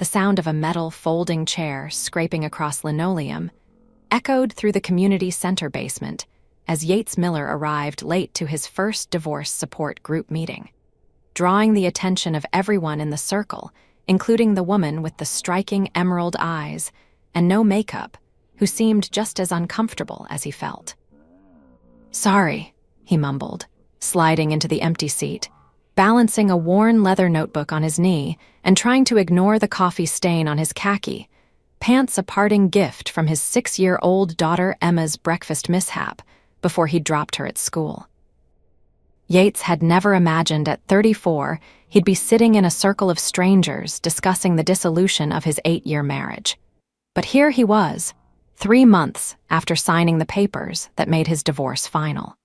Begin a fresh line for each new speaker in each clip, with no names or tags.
The sound of a metal folding chair scraping across linoleum echoed through the community center basement as Yates Miller arrived late to his first divorce support group meeting, drawing the attention of everyone in the circle, including the woman with the striking emerald eyes and no makeup, who seemed just as uncomfortable as he felt. "Sorry," he mumbled, sliding into the empty seat, balancing a worn leather notebook on his knee and trying to ignore the coffee stain on his khaki, pants a parting gift from his 6-year-old daughter Emma's breakfast mishap before he dropped her at school. Yates had never imagined at 34 he'd be sitting in a circle of strangers discussing the dissolution of his 8-year marriage. But here he was, 3 months after signing the papers that made his divorce final.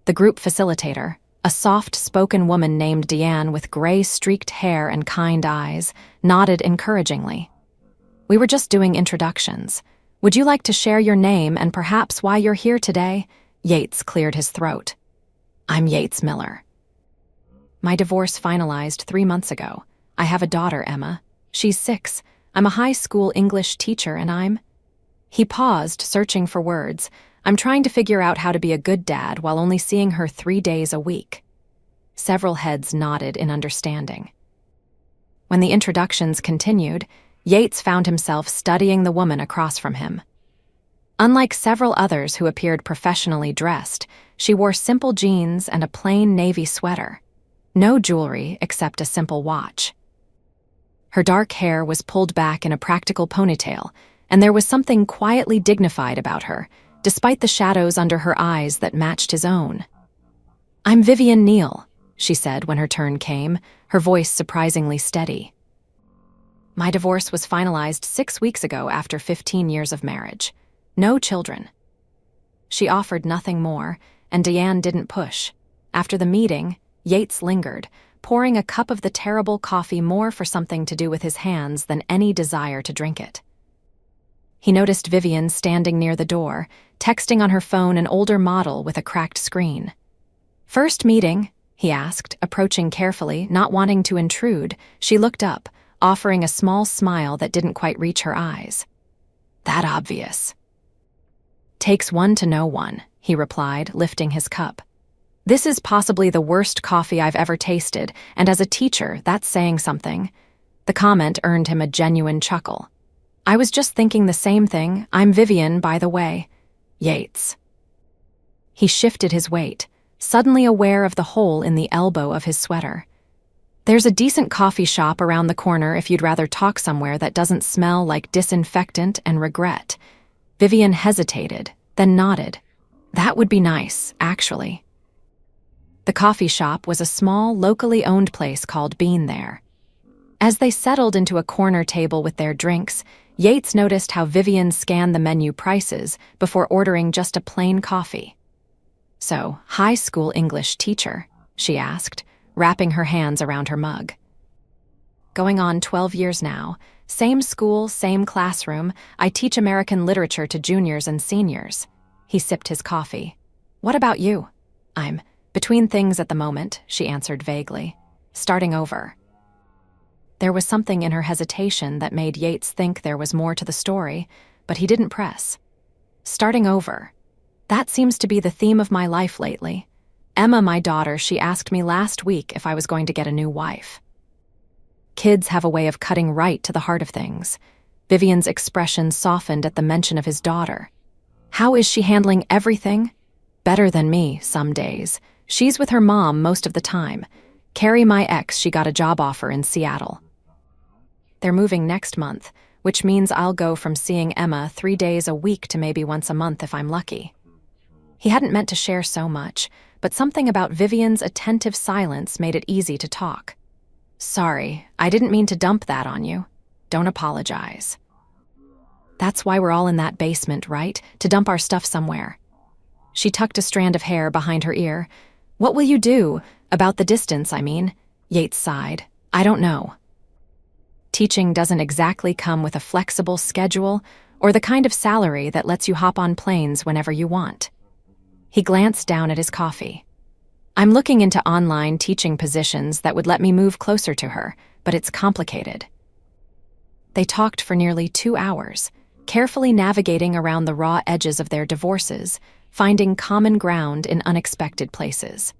The group facilitator, a soft-spoken woman named Deanne with gray-streaked hair and kind eyes, nodded encouragingly. "We were just doing introductions. Would you like to share your name and perhaps why you're here today?" Yates cleared his throat. "I'm Yates Miller. My divorce finalized 3 months ago. I have a daughter, Emma. She's 6. I'm a high school English teacher and I'm—" He paused, searching for words. "I'm trying to figure out how to be a good dad while only seeing her 3 days a week." Several heads nodded in understanding. When the introductions continued, Yates found himself studying the woman across from him. Unlike several others who appeared professionally dressed, she wore simple jeans and a plain navy sweater. No jewelry except a simple watch. Her dark hair was pulled back in a practical ponytail, and there was something quietly dignified about her, despite the shadows under her eyes that matched his own. "I'm Vivian Neal," she said when her turn came, her voice surprisingly steady. "My divorce was finalized 6 weeks ago after 15 years of marriage. No children." She offered nothing more, and Deanne didn't push. After the meeting, Yates lingered, pouring a cup of the terrible coffee more for something to do with his hands than any desire to drink it. He noticed Vivian standing near the door, texting on her phone an older model with a cracked screen. "First meeting?" he asked, approaching carefully, not wanting to intrude. She looked up, offering a small smile that didn't quite reach her eyes. "That obvious." "Takes one to know one," he replied, lifting his cup. "This is possibly the worst coffee I've ever tasted, and as a teacher, that's saying something." The comment earned him a genuine chuckle. "I was just thinking the same thing. I'm Vivian, by the way." "Yates." He shifted his weight, suddenly aware of the hole in the elbow of his sweater. "There's a decent coffee shop around the corner if you'd rather talk somewhere that doesn't smell like disinfectant and regret." Vivian hesitated, then nodded. "That would be nice, actually." The coffee shop was a small, locally owned place called Billionaire. As they settled into a corner table with their drinks, Yates noticed how Vivian scanned the menu prices before ordering just a plain coffee. "So, high school English teacher?" she asked, wrapping her hands around her mug. "Going on 12 years now. Same school, same classroom. I teach American literature to juniors and seniors." He sipped his coffee. "What about you?" "I'm between things at the moment," she answered vaguely. "Starting over." There was something in her hesitation that made Yates think there was more to the story, but he didn't press. "Starting over. That seems to be the theme of my life lately. Emma, my daughter, she asked me last week if I was going to get a new wife." Kids have a way of cutting right to the heart of things. Vivian's expression softened at the mention of his daughter. "How is she handling everything?" "Better than me, some days. She's with her mom most of the time. Carrie, my ex, she got a job offer in Seattle. They're moving next month, which means I'll go from seeing Emma 3 days a week to maybe once a month if I'm lucky." He hadn't meant to share so much, but something about Vivian's attentive silence made it easy to talk. "Sorry, I didn't mean to dump that on you. Don't apologize." "That's why we're all in that basement, right? To dump our stuff somewhere." She tucked a strand of hair behind her ear. "What will you do? About the distance, I mean." Yates sighed. "I don't know." Teaching doesn't exactly come with a flexible schedule or the kind of salary that lets you hop on planes whenever you want. He glanced down at his coffee. "I'm looking into online teaching positions that would let me move closer to her, but it's complicated." They talked for nearly 2 hours, carefully navigating around the raw edges of their divorces, finding common ground in unexpected places.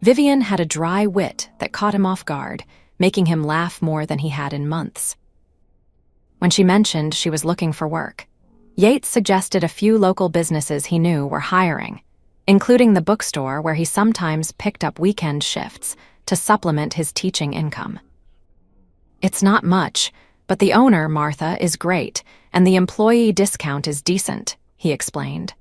Vivian had a dry wit that caught him off guard, making him laugh more than he had in months. When she mentioned she was looking for work, Yates suggested a few local businesses he knew were hiring, including the bookstore where he sometimes picked up weekend shifts to supplement his teaching income. "It's not much, but the owner, Martha, is great, and the employee discount is decent," he explained.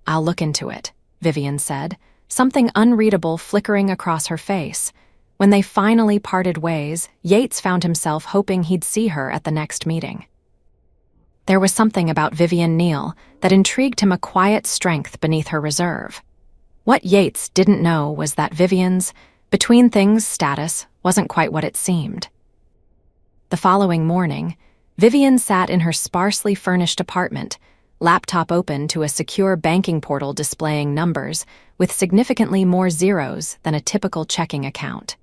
"I'll look into it," Vivian said, something unreadable flickering across her face. When they finally parted ways, Yates found himself hoping he'd see her at the next meeting. There was something about Vivian Neal that intrigued him, a quiet strength beneath her reserve. What Yates didn't know was that Vivian's between-things status wasn't quite what it seemed. The following morning, Vivian sat in her sparsely furnished apartment, laptop open to a secure banking portal displaying numbers with significantly more zeros than a typical checking account.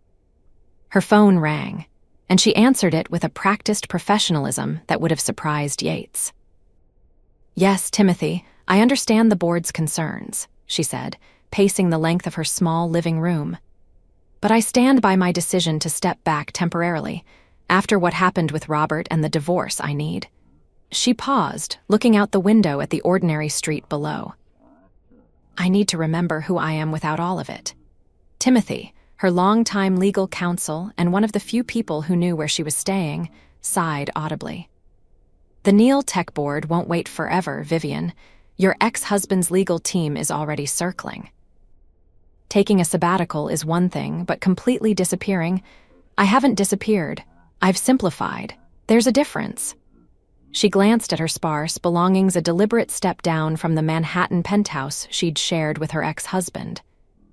Her phone rang, and she answered it with a practiced professionalism that would have surprised Yates. "Yes, Timothy, I understand the board's concerns," she said, pacing the length of her small living room. "But I stand by my decision to step back temporarily. After what happened with Robert and the divorce I need." She paused, looking out the window at the ordinary street below. "I need to remember who I am without all of it." Timothy, her longtime legal counsel and one of the few people who knew where she was staying, sighed audibly. "The Neal Tech Board won't wait forever, Vivian. Your ex-husband's legal team is already circling." "Taking a sabbatical is one thing, but completely disappearing—" "I haven't disappeared. I've simplified. There's a difference." She glanced at her sparse belongings, a deliberate step down from the Manhattan penthouse she'd shared with her ex-husband.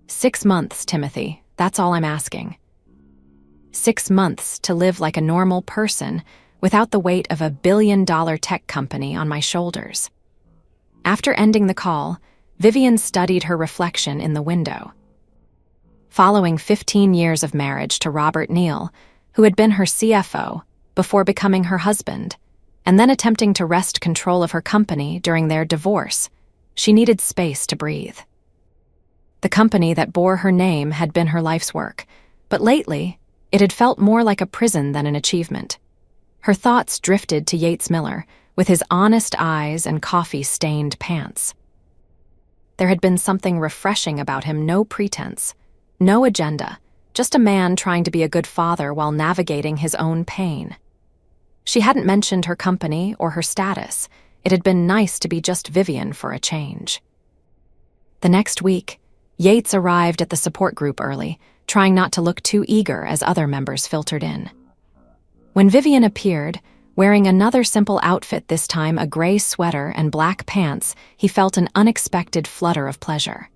6 months, Timothy. That's all I'm asking. 6 months to live like a normal person without the weight of a billion-dollar tech company on my shoulders. After ending the call, Vivian studied her reflection in the window. Following 15 years of marriage to Robert Neal, who had been her CFO before becoming her husband, and then attempting to wrest control of her company during their divorce, she needed space to breathe. The company that bore her name had been her life's work, but lately, it had felt more like a prison than an achievement. Her thoughts drifted to Yates Miller, with his honest eyes and coffee-stained pants. There had been something refreshing about him, no pretense, no agenda, just a man trying to be a good father while navigating his own pain. She hadn't mentioned her company or her status. It had been nice to be just Vivian for a change. The next week, Yates arrived at the support group early, trying not to look too eager as other members filtered in. When Vivian appeared, wearing another simple outfit, this time a gray sweater and black pants, he felt an unexpected flutter of pleasure.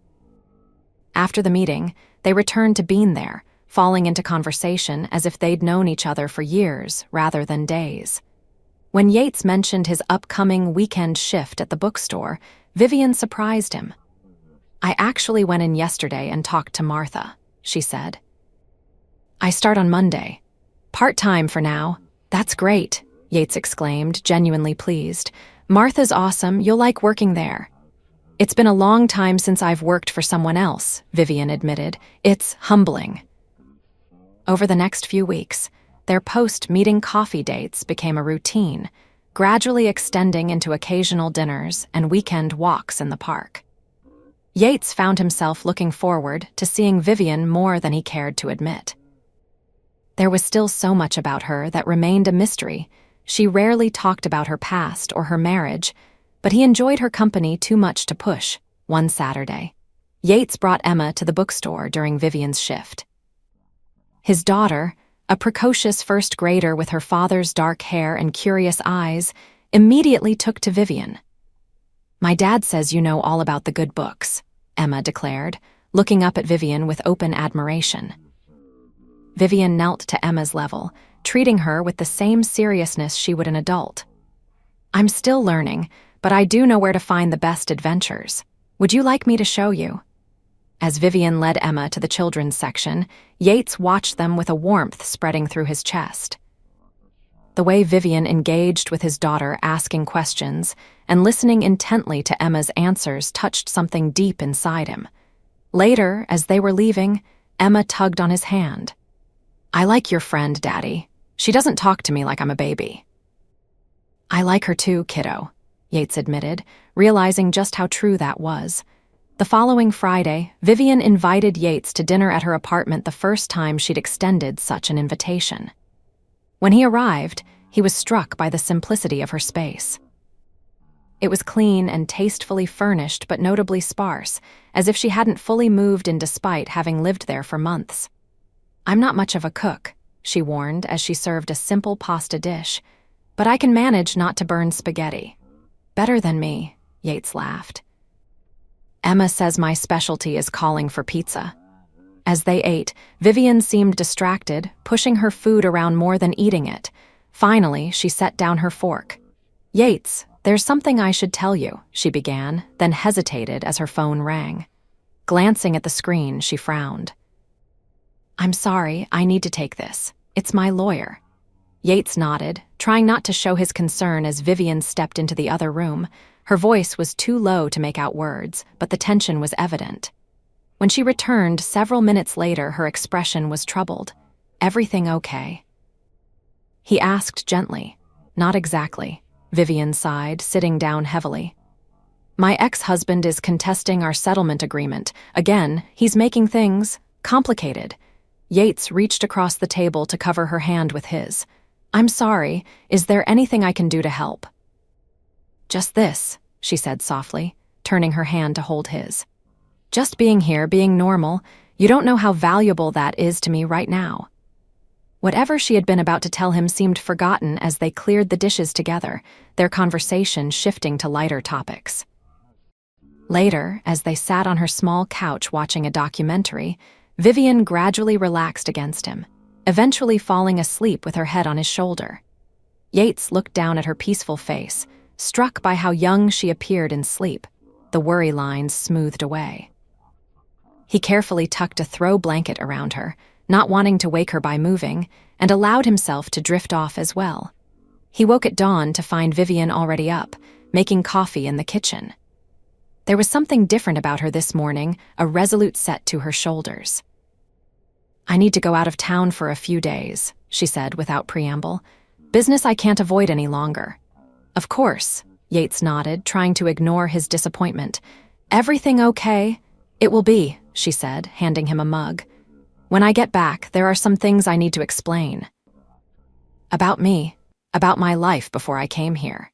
After the meeting, they returned to being there, falling into conversation as if they'd known each other for years rather than days. When Yates mentioned his upcoming weekend shift at the bookstore, Vivian surprised him. "I actually went in yesterday and talked to Martha," she said. "I start on Monday. Part-time for now." "That's great," Yates exclaimed, genuinely pleased. "Martha's awesome. You'll like working there." "It's been a long time since I've worked for someone else," Vivian admitted. "It's humbling." Over the next few weeks, their post-meeting coffee dates became a routine, gradually extending into occasional dinners and weekend walks in the park. Yates found himself looking forward to seeing Vivian more than he cared to admit. There was still so much about her that remained a mystery. She rarely talked about her past or her marriage, but he enjoyed her company too much to push. One Saturday, Yates brought Emma to the bookstore during Vivian's shift. His daughter, a precocious first grader with her father's dark hair and curious eyes, immediately took to Vivian. "My dad says you know all about the good books," Emma declared, looking up at Vivian with open admiration. Vivian knelt to Emma's level, treating her with the same seriousness she would an adult. "I'm still learning, but I do know where to find the best adventures. Would you like me to show you?" As Vivian led Emma to the children's section, Yates watched them with a warmth spreading through his chest. The way Vivian engaged with his daughter, asking questions and listening intently to Emma's answers, touched something deep inside him. Later, as they were leaving, Emma tugged on his hand. "I like your friend, Daddy. She doesn't talk to me like I'm a baby." "I like her too, kiddo," Yates admitted, realizing just how true that was. The following Friday, Vivian invited Yates to dinner at her apartment, the first time she'd extended such an invitation. When he arrived, he was struck by the simplicity of her space. It was clean and tastefully furnished, but notably sparse, as if she hadn't fully moved in despite having lived there for months. "I'm not much of a cook," she warned as she served a simple pasta dish, "but I can manage not to burn spaghetti." "Better than me," Yates laughed. "Emma says my specialty is calling for pizza." As they ate, Vivian seemed distracted, pushing her food around more than eating it. Finally, she set down her fork. "Yates, there's something I should tell you," she began, then hesitated as her phone rang. Glancing at the screen, she frowned. "I'm sorry, I need to take this. It's my lawyer." Yates nodded, trying not to show his concern as Vivian stepped into the other room. Her voice was too low to make out words, but the tension was evident. When she returned several minutes later, her expression was troubled. "Everything okay?" He asked gently. "Not exactly," Vivian sighed, sitting down heavily. "My ex-husband is contesting our settlement agreement. Again, he's making things complicated." Yates reached across the table to cover her hand with his. "I'm sorry, is there anything I can do to help?" "Just this," she said softly, turning her hand to hold his. "Just being here, being normal. You don't know how valuable that is to me right now." Whatever she had been about to tell him seemed forgotten as they cleared the dishes together, their conversation shifting to lighter topics. Later, as they sat on her small couch watching a documentary, Vivian gradually relaxed against him, eventually falling asleep with her head on his shoulder. Yates looked down at her peaceful face, struck by how young she appeared in sleep, the worry lines smoothed away. He carefully tucked a throw blanket around her, not wanting to wake her by moving, and allowed himself to drift off as well. He woke at dawn to find Vivian already up, making coffee in the kitchen. There was something different about her this morning, a resolute set to her shoulders. "I need to go out of town for a few days," she said without preamble. "Business I can't avoid any longer." "Of course," Yates nodded, trying to ignore his disappointment. "Everything okay?" "It will be," she said, handing him a mug. "When I get back, there are some things I need to explain. About me, about my life before I came here."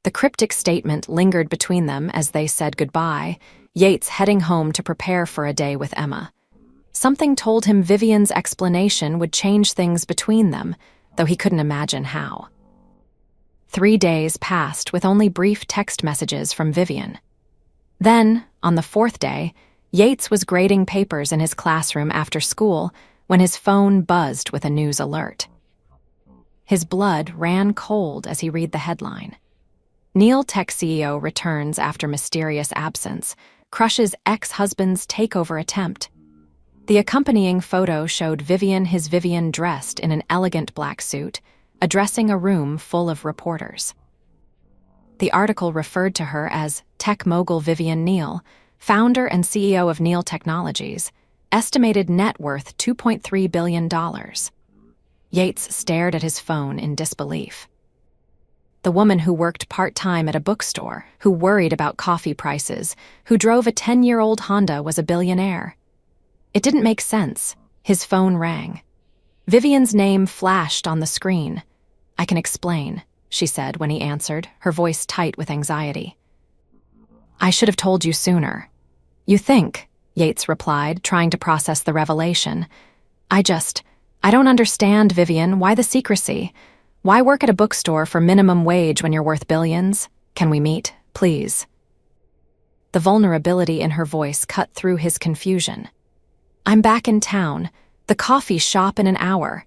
The cryptic statement lingered between them as they said goodbye, Yates heading home to prepare for a day with Emma. Something told him Vivian's explanation would change things between them, though he couldn't imagine how. 3 days passed with only brief text messages from Vivian. Then, on the 4th day, Yates was grading papers in his classroom after school when his phone buzzed with a news alert. His blood ran cold as he read the headline. Neil Tech CEO returns after mysterious absence, crushes ex-husband's takeover attempt. The accompanying photo showed Vivian dressed in an elegant black suit, addressing a room full of reporters. The article referred to her as tech mogul Vivian Neil, founder and CEO of Neil Technologies, estimated net worth $2.3 billion. Yates stared at his phone in disbelief. The woman who worked part-time at a bookstore, who worried about coffee prices, who drove a 10-year-old Honda was a billionaire. It didn't make sense. His phone rang. Vivian's name flashed on the screen. "I can explain," she said when he answered, her voice tight with anxiety. "I should have told you sooner." "You think?" Yates replied, trying to process the revelation. I don't understand, Vivian. Why the secrecy? Why work at a bookstore for minimum wage when you're worth billions? Can we meet, please?" The vulnerability in her voice cut through his confusion. "I'm back in town. The coffee shop in an hour."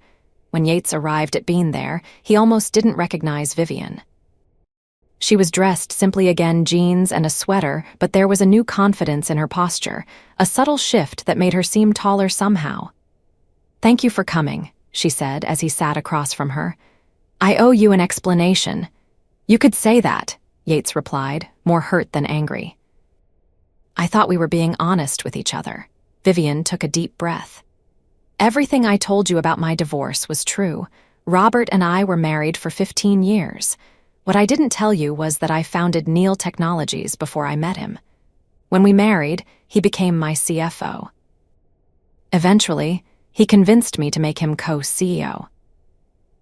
When Yates arrived at Bean there, he almost didn't recognize Vivian. She was dressed simply again jeans and a sweater, but there was a new confidence in her posture, a subtle shift that made her seem taller somehow. "Thank you for coming," she said as he sat across from her. I owe you an explanation. You could say that, Yates replied, more hurt than angry. I thought we were being honest with each other. Vivian took a deep breath. Everything I told you about my divorce was true. Robert and I were married for 15 years. What I didn't tell you was that I founded Neil Technologies before I met him. When we married, he became my CFO. Eventually, he convinced me to make him co-CEO.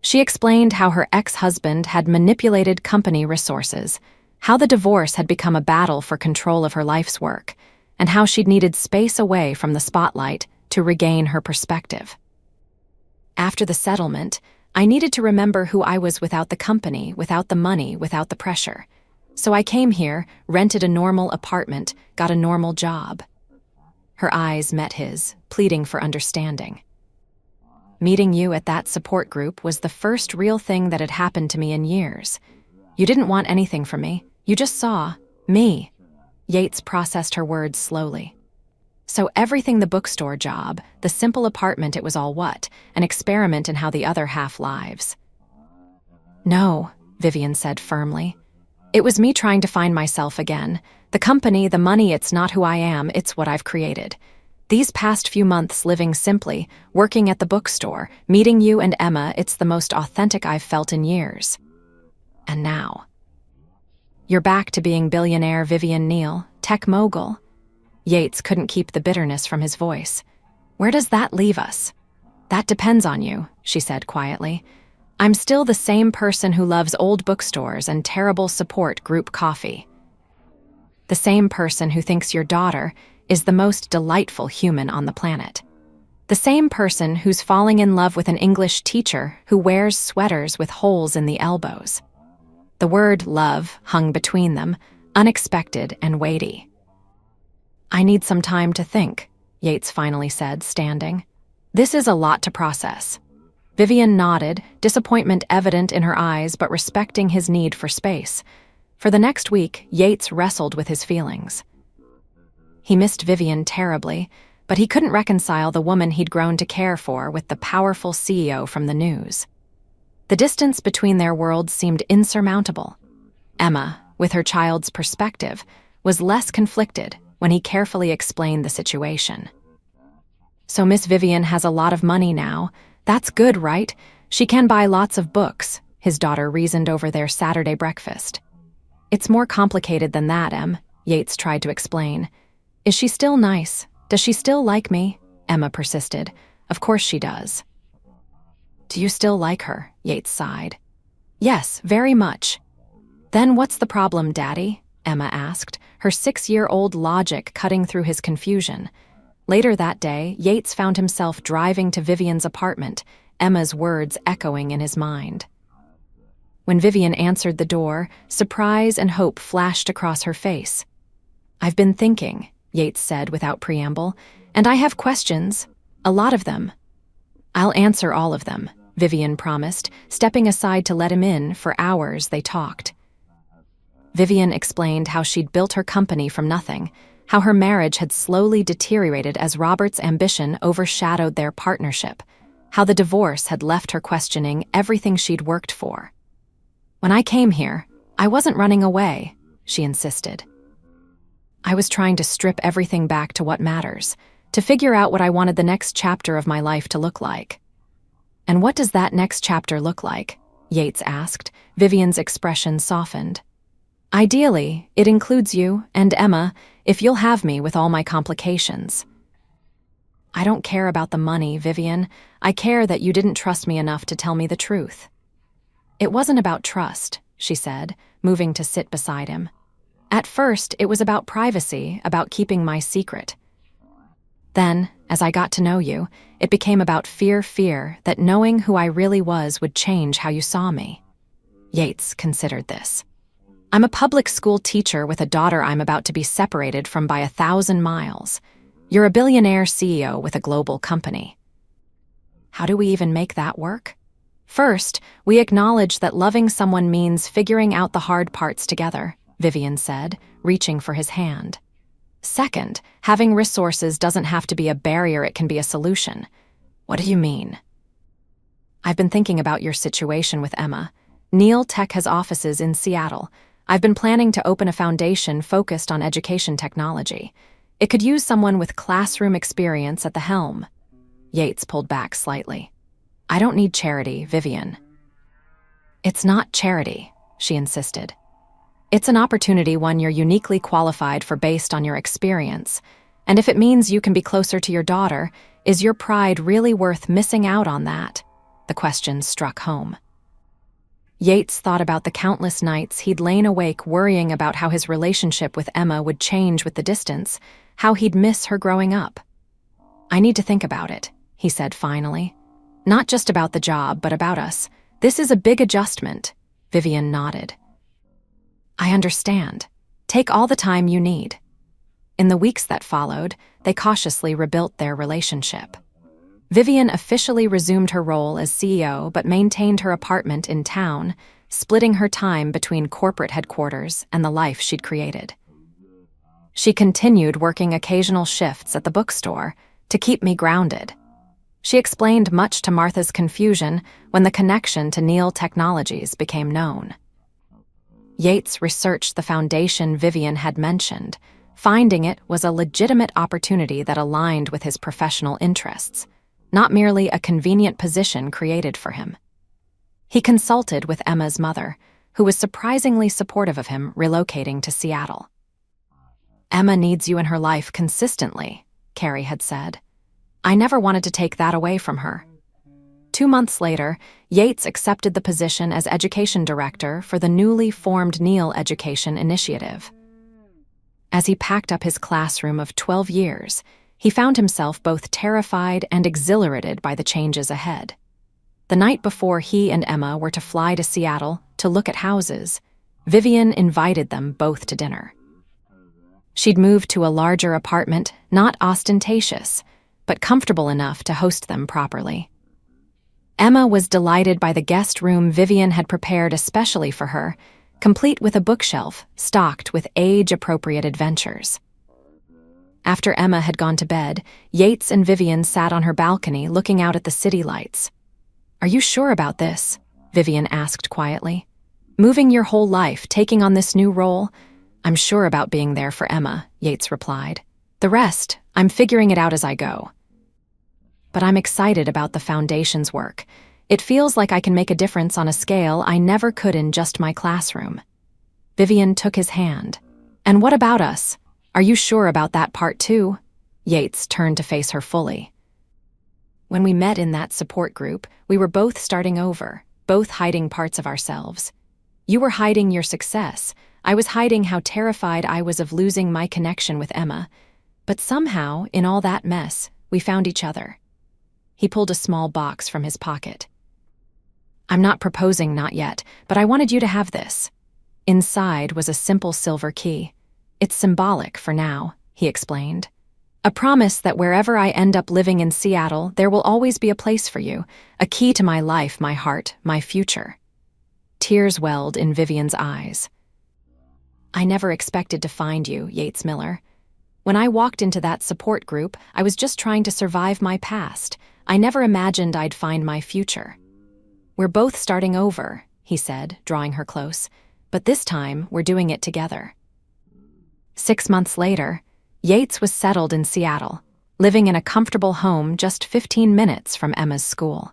She explained how her ex-husband had manipulated company resources, how the divorce had become a battle for control of her life's work, and how she'd needed space away from the spotlight to regain her perspective. After the settlement, I needed to remember who I was without the company, without the money, without the pressure. So I came here, rented a normal apartment, got a normal job. Her eyes met his, pleading for understanding. Meeting you at that support group was the first real thing that had happened to me in years. You didn't want anything from me. You just saw me. Yates processed her words slowly. So everything, the bookstore job, the simple apartment, it was all what? An experiment in how the other half lives. No, Vivian said firmly. It was me trying to find myself again. The company, the money, it's not who I am, it's what I've created. These past few months living simply, working at the bookstore, meeting you and Emma, it's the most authentic I've felt in years. And now, you're back to being billionaire Vivian Neal, tech mogul. Yates couldn't keep the bitterness from his voice. Where does that leave us? That depends on you, she said quietly. I'm still the same person who loves old bookstores and terrible support group coffee. The same person who thinks your daughter is the most delightful human on the planet. The same person who's falling in love with an English teacher who wears sweaters with holes in the elbows. The word love hung between them, unexpected and weighty. I need some time to think, Yates finally said, standing. This is a lot to process. Vivian nodded, disappointment evident in her eyes but respecting his need for space. For the next week, Yates wrestled with his feelings. He missed Vivian terribly, but he couldn't reconcile the woman he'd grown to care for with the powerful CEO from the news. The distance between their worlds seemed insurmountable. Emma, with her child's perspective, was less conflicted when he carefully explained the situation. So Miss Vivian has a lot of money now. That's good, right? She can buy lots of books, his daughter reasoned over their Saturday breakfast. It's more complicated than that, Em, Yates tried to explain. Is she still nice? Does she still like me? Emma persisted. Of course she does. Do you still like her? Yates sighed. Yes, very much. Then what's the problem, Daddy? Emma asked, her 6-year-old logic cutting through his confusion. Later that day, Yates found himself driving to Vivian's apartment, Emma's words echoing in his mind. When Vivian answered the door, surprise and hope flashed across her face. I've been thinking, Yates said without preamble, and I have questions, a lot of them. I'll answer all of them, Vivian promised, stepping aside to let him in. For hours they talked. Vivian explained how she'd built her company from nothing, how her marriage had slowly deteriorated as Robert's ambition overshadowed their partnership, how the divorce had left her questioning everything she'd worked for. When I came here, I wasn't running away, she insisted. I was trying to strip everything back to what matters, to figure out what I wanted the next chapter of my life to look like. And what does that next chapter look like? Yates asked. Vivian's expression softened. Ideally, it includes you and Emma, if you'll have me with all my complications. I don't care about the money, Vivian. I care that you didn't trust me enough to tell me the truth. It wasn't about trust, she said, moving to sit beside him. At first, it was about privacy, about keeping my secret. Then, as I got to know you, it became about fear that knowing who I really was would change how you saw me. Yates considered this. I'm a public school teacher with a daughter I'm about to be separated from by 1,000 miles. You're a billionaire CEO with a global company. How do we even make that work? First, we acknowledge that loving someone means figuring out the hard parts together, Vivian said, reaching for his hand. Second, having resources doesn't have to be a barrier, it can be a solution. What do you mean? I've been thinking about your situation with Emma. Neil Tech has offices in Seattle. I've been planning to open a foundation focused on education technology. It could use someone with classroom experience at the helm. Yates pulled back slightly. I don't need charity, Vivian. It's not charity, she insisted. It's an opportunity one you're uniquely qualified for based on your experience. And if it means you can be closer to your daughter, is your pride really worth missing out on that? The question struck home. Yates thought about the countless nights he'd lain awake worrying about how his relationship with Emma would change with the distance, how he'd miss her growing up. I need to think about it, he said finally. Not just about the job, but about us. This is a big adjustment. Vivian nodded. I understand. Take all the time you need. In the weeks that followed, they cautiously rebuilt their relationship. Vivian officially resumed her role as CEO but maintained her apartment in town, splitting her time between corporate headquarters and the life she'd created. She continued working occasional shifts at the bookstore to keep me grounded. She explained much to Martha's confusion when the connection to Neil Technologies became known. Yates researched the foundation Vivian had mentioned, finding it was a legitimate opportunity that aligned with his professional interests, not merely a convenient position created for him. He consulted with Emma's mother, who was surprisingly supportive of him relocating to Seattle. Emma needs you in her life consistently, Carrie had said. I never wanted to take that away from her. 2 months later, Yates accepted the position as education director for the newly formed Neil Education Initiative. As he packed up his classroom of 12 years, he found himself both terrified and exhilarated by the changes ahead. The night before he and Emma were to fly to Seattle to look at houses, Vivian invited them both to dinner. She'd moved to a larger apartment, not ostentatious, but comfortable enough to host them properly. Emma was delighted by the guest room Vivian had prepared especially for her, complete with a bookshelf stocked with age-appropriate adventures. After Emma had gone to bed, Yates and Vivian sat on her balcony looking out at the city lights. Are you sure about this? Vivian asked quietly. Moving your whole life, taking on this new role? I'm sure about being there for Emma, Yates replied. The rest, I'm figuring it out as I go. But I'm excited about the foundation's work. It feels like I can make a difference on a scale I never could in just my classroom. Vivian took his hand. And what about us? Are you sure about that part too? Yates turned to face her fully. When we met in that support group, we were both starting over, both hiding parts of ourselves. You were hiding your success. I was hiding how terrified I was of losing my connection with Emma. But somehow, in all that mess, we found each other. He pulled a small box from his pocket. I'm not proposing, not yet, but I wanted you to have this. Inside was a simple silver key. It's symbolic for now, he explained. A promise that wherever I end up living in Seattle, there will always be a place for you, a key to my life, my heart, my future. Tears welled in Vivian's eyes. I never expected to find you, Yates Miller. When I walked into that support group, I was just trying to survive my past. I never imagined I'd find my future. We're both starting over, he said, drawing her close, but this time we're doing it together. 6 months later, Yates was settled in Seattle, living in a comfortable home just 15 minutes from Emma's school.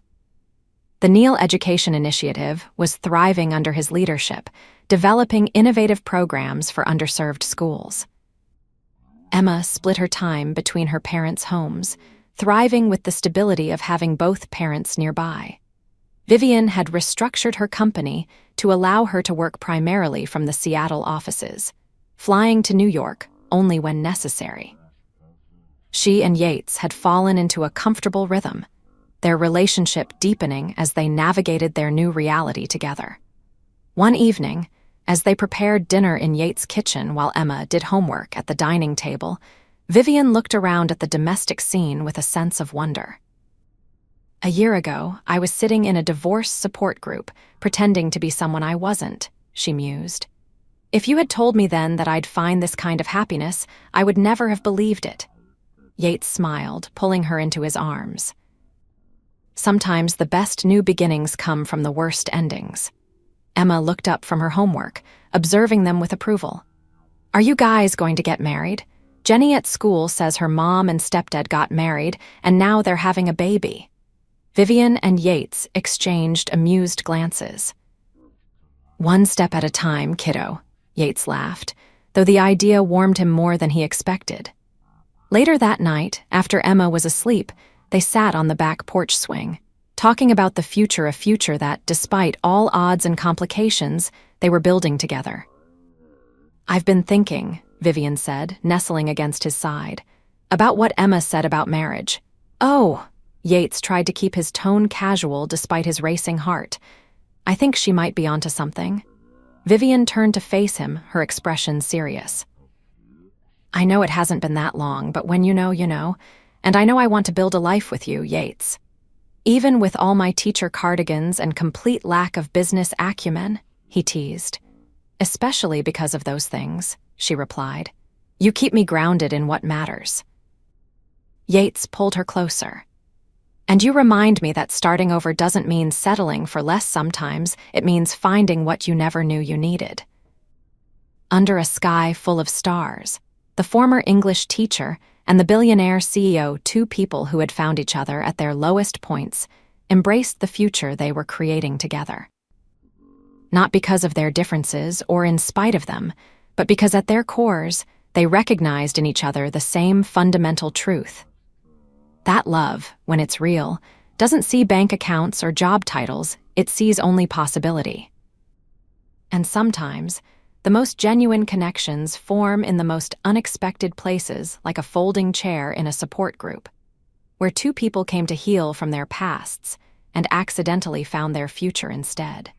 The Neil Education Initiative was thriving under his leadership, developing innovative programs for underserved schools. Emma split her time between her parents' homes, thriving with the stability of having both parents nearby. Vivian had restructured her company to allow her to work primarily from the Seattle offices, flying to New York only when necessary. She and Yates had fallen into a comfortable rhythm, their relationship deepening as they navigated their new reality together. One evening, as they prepared dinner in Yates' kitchen while Emma did homework at the dining table, Vivian looked around at the domestic scene with a sense of wonder. A year ago, I was sitting in a divorce support group, pretending to be someone I wasn't, she mused. If you had told me then that I'd find this kind of happiness, I would never have believed it. Yates smiled, pulling her into his arms. Sometimes the best new beginnings come from the worst endings. Emma looked up from her homework, observing them with approval. Are you guys going to get married? Jenny at school says her mom and stepdad got married, and now they're having a baby. Vivian and Yates exchanged amused glances. One step at a time, kiddo, Yates laughed, though the idea warmed him more than he expected. Later that night, after Emma was asleep, they sat on the back porch swing, talking about the future, a future that, despite all odds and complications, they were building together. I've been thinking, Vivian said, nestling against his side, about what Emma said about marriage. Oh, Yates tried to keep his tone casual despite his racing heart. I think she might be onto something. Vivian turned to face him, her expression serious. I know it hasn't been that long, but when you know, you know, and I know I want to build a life with you, Yates. Even with all my teacher cardigans and complete lack of business acumen, he teased. Especially because of those things, she replied. You keep me grounded in what matters. Yates pulled her closer. And you remind me that starting over doesn't mean settling for less sometimes, it means finding what you never knew you needed. Under a sky full of stars, the former English teacher and the billionaire CEO, two people who had found each other at their lowest points, embraced the future they were creating together. Not because of their differences or in spite of them, but because at their cores, they recognized in each other the same fundamental truth. That love, when it's real, doesn't see bank accounts or job titles, it sees only possibility. And sometimes, the most genuine connections form in the most unexpected places, like a folding chair in a support group, where two people came to heal from their pasts and accidentally found their future instead.